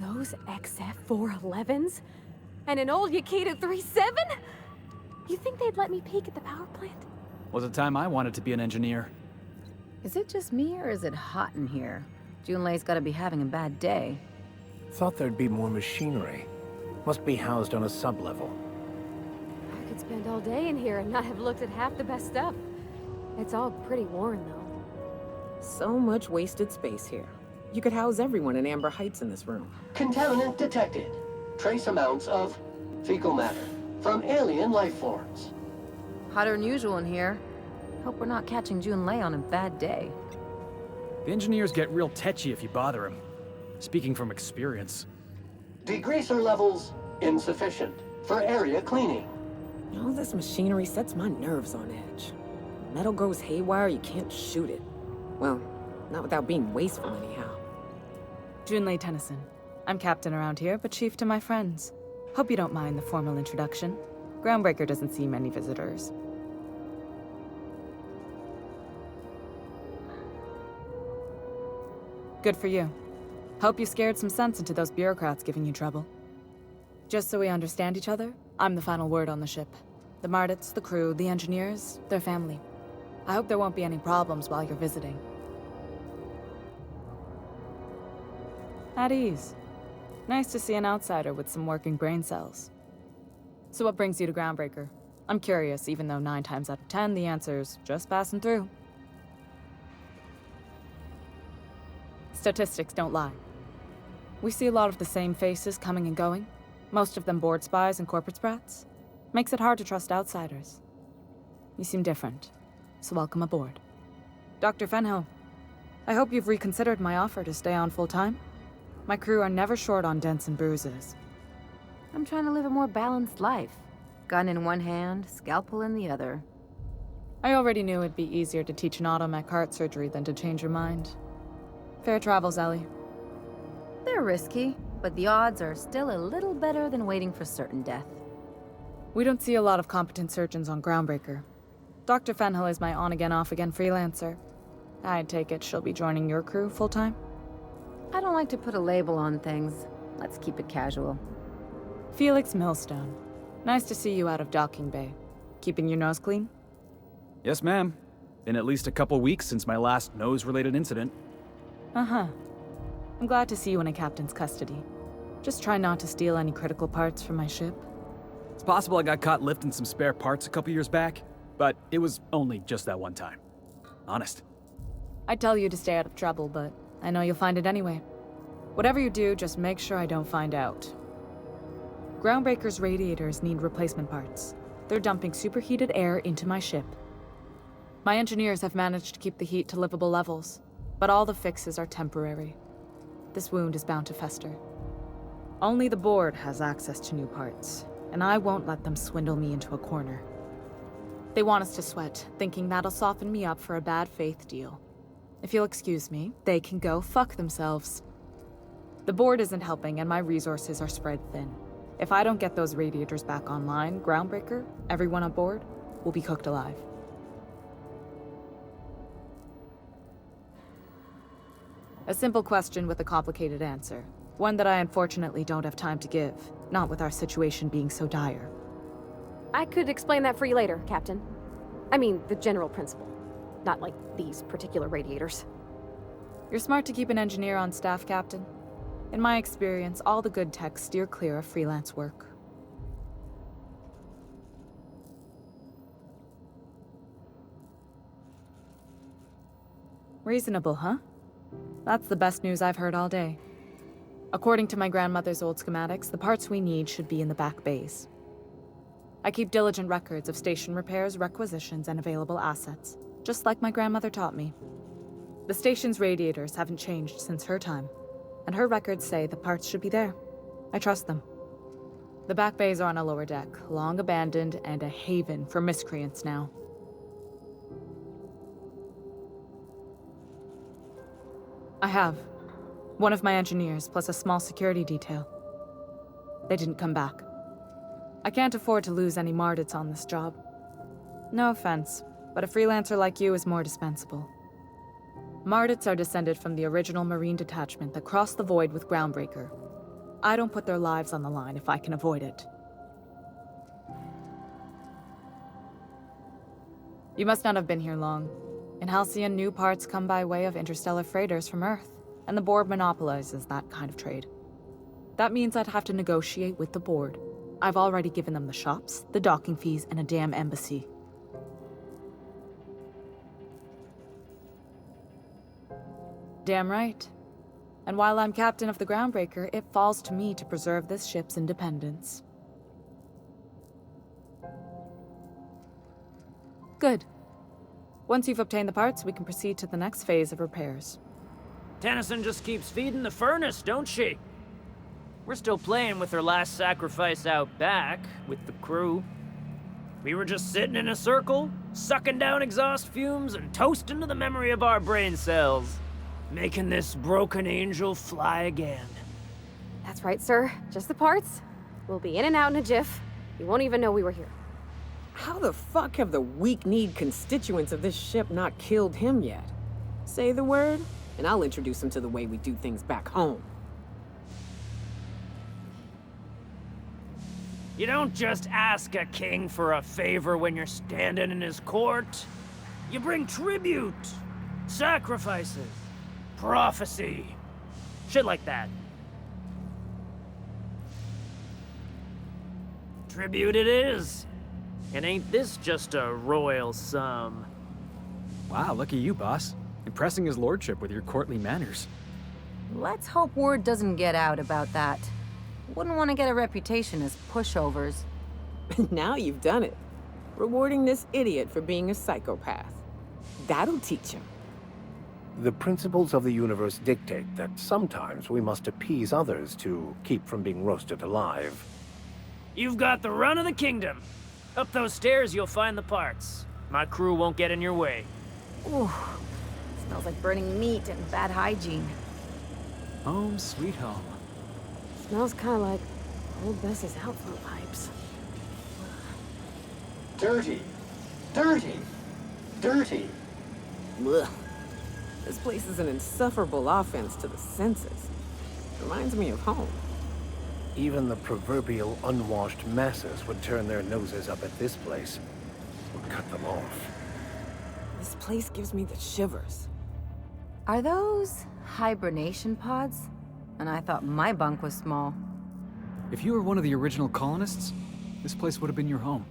Are those XF411s? And an old Yaketo 37? You think they'd let me peek at the power plant? Was a time I wanted to be an engineer. Is it just me, or is it hot in here? Junlei's gotta be having a bad day. Thought there'd be more machinery. Must be housed on a sub-level. I could spend all day in here and not have looked at half the best stuff. It's all pretty worn, though. So much wasted space here. You could house everyone in Amber Heights in this room. Contaminant detected. Trace amounts of fecal matter from alien life forms. Hotter than usual in here. Hope we're not catching Junlei on a bad day. The engineers get real tetchy if you bother them. Speaking from experience. Degreaser levels insufficient for area cleaning. All this machinery sets my nerves on edge. Metal goes haywire, you can't shoot it. Well, not without being wasteful anyhow. Junlei Tennyson. I'm captain around here, but chief to my friends. Hope you don't mind the formal introduction. Groundbreaker doesn't see many visitors. Good for you. Hope you scared some sense into those bureaucrats giving you trouble. Just so we understand each other, I'm the final word on the ship. The Mardits, the crew, the engineers, their family. I hope there won't be any problems while you're visiting. At ease. Nice to see an outsider with some working brain cells. So what brings you to Groundbreaker? I'm curious, even though 9 times out of 10 the answer's just passing through. Statistics don't lie. We see a lot of the same faces coming and going, most of them board spies and corporate sprats. Makes it hard to trust outsiders. You seem different, so welcome aboard. Dr. Fenhill, I hope you've reconsidered my offer to stay on full-time. My crew are never short on dents and bruises. I'm trying to live a more balanced life. Gun in one hand, scalpel in the other. I already knew it'd be easier to teach an automech heart surgery than to change your mind. Fair travels, Ellie. They're risky, but the odds are still a little better than waiting for certain death. We don't see a lot of competent surgeons on Groundbreaker. Dr. Fenhill is my on-again, off-again freelancer. I take it she'll be joining your crew full-time? I don't like to put a label on things. Let's keep it casual. Felix Millstone. Nice to see you out of docking bay. Keeping your nose clean? Yes, ma'am. Been at least a couple weeks since my last nose-related incident. Uh-huh. I'm glad to see you in a captain's custody. Just try not to steal any critical parts from my ship. It's possible I got caught lifting some spare parts a couple years back, but it was only just that one time. Honest. I'd tell you to stay out of trouble, but I know you'll find it anyway. Whatever you do, just make sure I don't find out. Groundbreaker's radiators need replacement parts. They're dumping superheated air into my ship. My engineers have managed to keep the heat to livable levels, but all the fixes are temporary. This wound is bound to fester. Only the board has access to new parts, and I won't let them swindle me into a corner. They want us to sweat, thinking that'll soften me up for a bad faith deal. If you'll excuse me, they can go fuck themselves. The board isn't helping, and my resources are spread thin. If I don't get those radiators back online, Groundbreaker, everyone on board, will be cooked alive. A simple question with a complicated answer. One that I unfortunately don't have time to give, not with our situation being so dire. I could explain that for you later, Captain. I mean, the general principle. Not like these particular radiators. You're smart to keep an engineer on staff, Captain. In my experience, all the good techs steer clear of freelance work. Reasonable, huh? That's the best news I've heard all day. According to my grandmother's old schematics, the parts we need should be in the back bays. I keep diligent records of station repairs, requisitions, and available assets, just like my grandmother taught me. The station's radiators haven't changed since her time, and her records say the parts should be there. I trust them. The back bays are on a lower deck, long abandoned and a haven for miscreants now. I have. One of my engineers, plus a small security detail. They didn't come back. I can't afford to lose any Mardits on this job. No offense, but a freelancer like you is more dispensable. Mardits are descended from the original Marine detachment that crossed the void with Groundbreaker. I don't put their lives on the line if I can avoid it. You must not have been here long. In Halcyon, new parts come by way of interstellar freighters from Earth, and the board monopolizes that kind of trade. That means I'd have to negotiate with the board. I've already given them the shops, the docking fees, and a damn embassy. Damn right. And while I'm captain of the Groundbreaker, it falls to me to preserve this ship's independence. Good. Once you've obtained the parts, we can proceed to the next phase of repairs. Tennyson just keeps feeding the furnace, don't she? We're still playing with her last sacrifice out back, with the crew. We were just sitting in a circle, sucking down exhaust fumes and toasting to the memory of our brain cells, making this broken angel fly again. That's right, sir. Just the parts. We'll be in and out in a jiff. You won't even know we were here. How the fuck have the weak-kneed constituents of this ship not killed him yet? Say the word, and I'll introduce him to the way we do things back home. You don't just ask a king for a favor when you're standing in his court. You bring tribute, sacrifices, prophecy, shit like that. Tribute it is. And ain't this just a royal sum? Wow, look at you, boss. Impressing his lordship with your courtly manners. Let's hope word doesn't get out about that. Wouldn't want to get a reputation as pushovers. Now you've done it. Rewarding this idiot for being a psychopath. That'll teach him. The principles of the universe dictate that sometimes we must appease others to keep from being roasted alive. You've got the run of the kingdom. Up those stairs, you'll find the parts. My crew won't get in your way. Ooh, smells like burning meat and bad hygiene. Home sweet home. Smells kind of like old Bess's outflow pipes. Dirty. Dirty. Dirty. Ugh. This place is an insufferable offense to the senses. Reminds me of home. Even the proverbial unwashed masses would turn their noses up at this place. Or cut them off. This place gives me the shivers. Are those hibernation pods? And I thought my bunk was small. If you were one of the original colonists, this place would have been your home.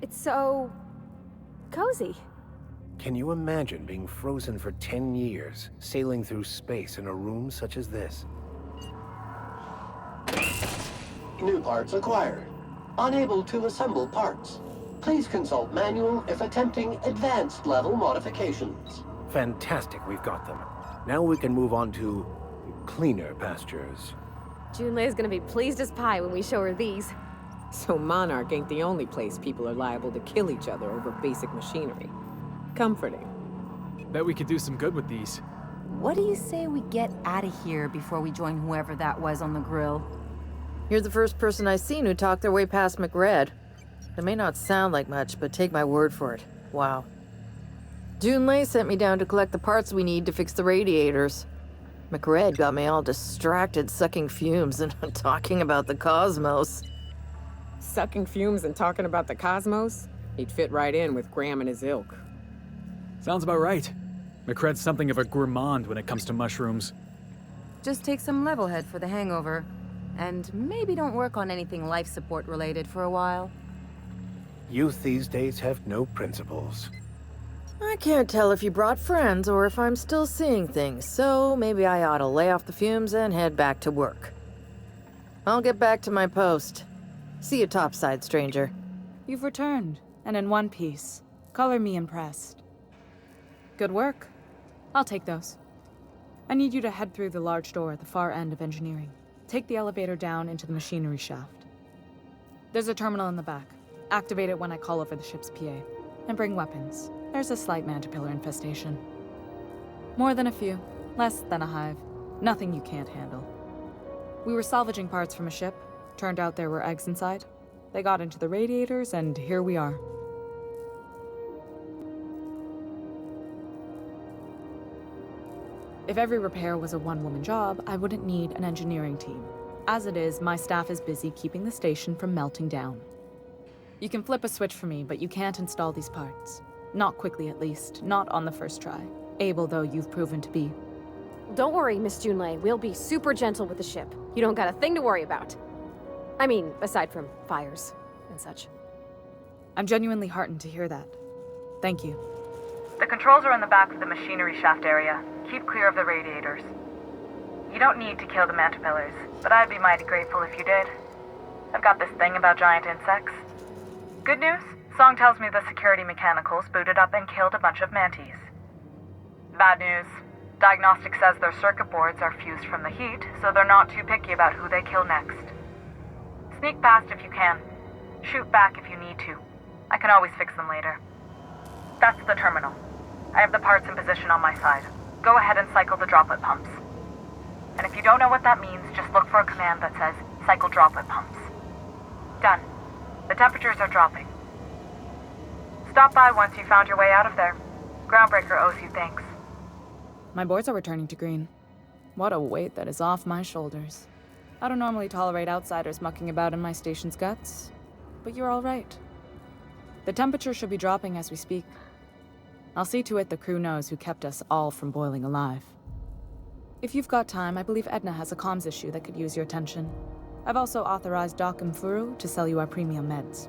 It's so... cozy. Can you imagine being frozen for 10 years, sailing through space in a room such as this? New parts acquired. Unable to assemble parts. Please consult manual if attempting advanced level modifications. Fantastic, we've got them. Now we can move on to cleaner pastures. Junlei's gonna be pleased as pie when we show her these. So Monarch ain't the only place people are liable to kill each other over basic machinery. Comforting. Bet we could do some good with these. What do you say we get out of here before we join whoever that was on the grill? You're the first person I've seen who talked their way past McRed. It may not sound like much, but take my word for it. Wow. Junlei sent me down to collect the parts we need to fix the radiators. McRed got me all distracted sucking fumes and talking about the cosmos. Sucking fumes and talking about the cosmos? He'd fit right in with Graham and his ilk. Sounds about right. McRed's something of a gourmand when it comes to mushrooms. Just take some level head for the hangover. And maybe don't work on anything life support related for a while. Youth these days have no principles. I can't tell if you brought friends or if I'm still seeing things, so maybe I ought to lay off the fumes and head back to work. I'll get back to my post. See you topside, stranger. You've returned, and in one piece. Color me impressed. Good work. I'll take those. I need you to head through the large door at the far end of engineering. Take the elevator down into the machinery shaft. There's a terminal in the back. Activate it when I call over the ship's PA. And bring weapons. There's a slight mantipillar infestation. More than a few. Less than a hive. Nothing you can't handle. We were salvaging parts from a ship. Turned out there were eggs inside. They got into the radiators, and here we are. If every repair was a one-woman job, I wouldn't need an engineering team. As it is, my staff is busy keeping the station from melting down. You can flip a switch for me, but you can't install these parts. Not quickly, at least. Not on the first try. Able though you've proven to be. Don't worry, Miss Junlei. We'll be super gentle with the ship. You don't got a thing to worry about. I mean, aside from fires and such. I'm genuinely heartened to hear that. Thank you. The controls are in the back of the machinery shaft area. Keep clear of the radiators. You don't need to kill the mantelpillars, but I'd be mighty grateful if you did. I've got this thing about giant insects. Good news? Song tells me the security mechanicals booted up and killed a bunch of mantis. Bad news. Diagnostic says their circuit boards are fused from the heat, so they're not too picky about who they kill next. Sneak past if you can. Shoot back if you need to. I can always fix them later. That's the terminal. I have the parts in position on my side. Go ahead and cycle the droplet pumps. And if you don't know what that means, just look for a command that says, cycle droplet pumps. Done. The temperatures are dropping. Stop by once you found your way out of there. Groundbreaker owes you thanks. My boards are returning to green. What a weight that is off my shoulders. I don't normally tolerate outsiders mucking about in my station's guts, but you're all right. The temperature should be dropping as we speak. I'll see to it the crew knows who kept us all from boiling alive. If you've got time, I believe Edna has a comms issue that could use your attention. I've also authorized Doc and Furu to sell you our premium meds.